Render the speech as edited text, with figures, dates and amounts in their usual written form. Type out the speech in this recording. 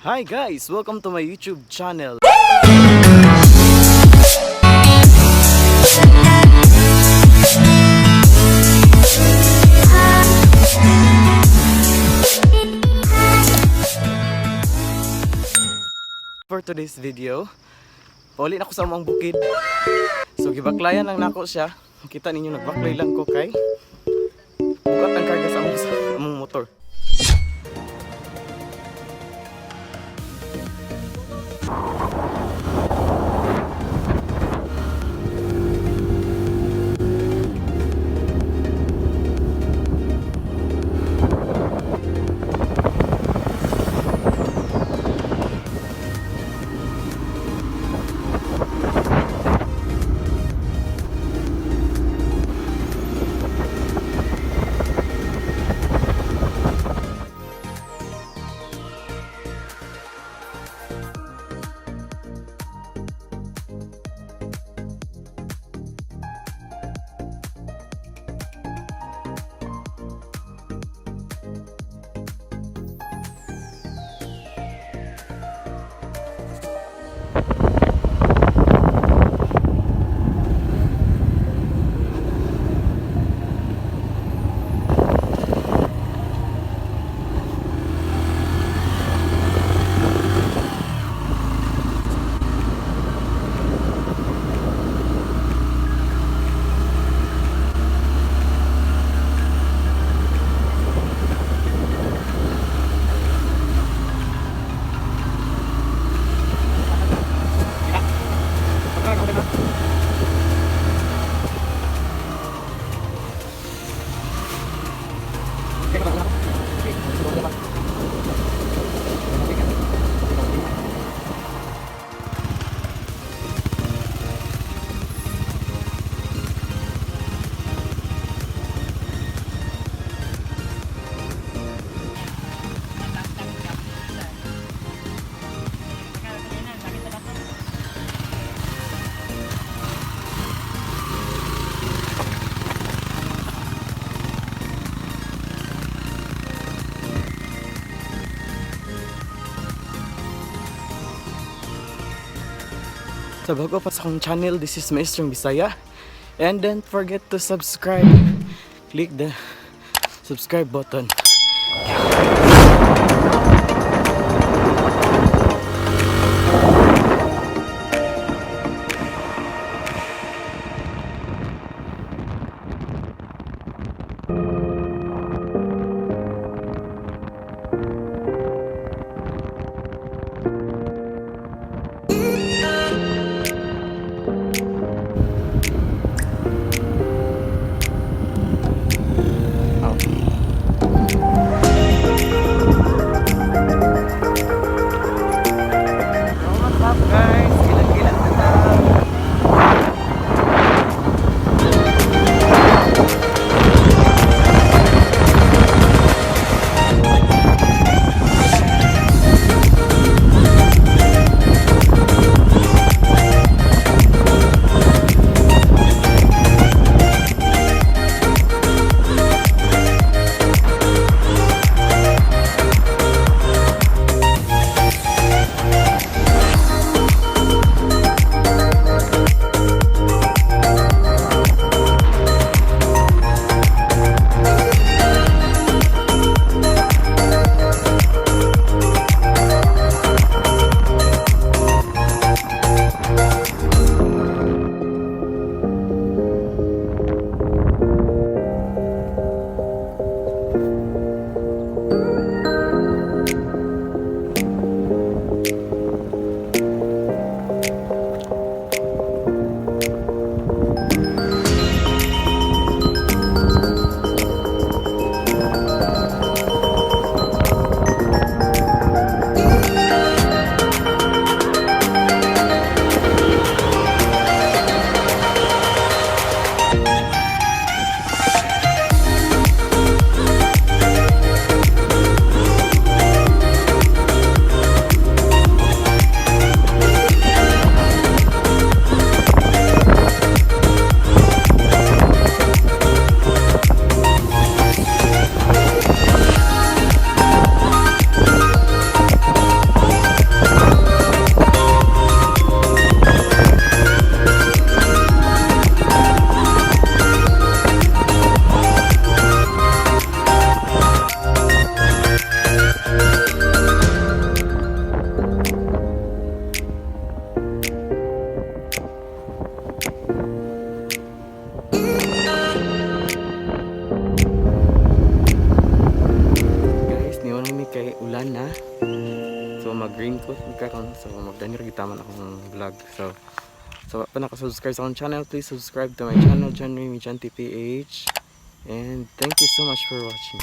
Hi guys! Welcome to my YouTube channel. For today's video, pauli na ko sa among bukid. So gibaklayan lang nako siya. Kita ninyo nagbaklay lang ko kay bukat ang karga sa among motor. So bago pa sa akong channel, this is Maestro Bisaya. And don't forget to subscribe. Click the subscribe button. ko karon. So magdanyo ra gitaman akong vlog. So pa naka-subscribe sa akong channel, please subscribe to my channel, John Remy John TPH. And thank you so much for watching.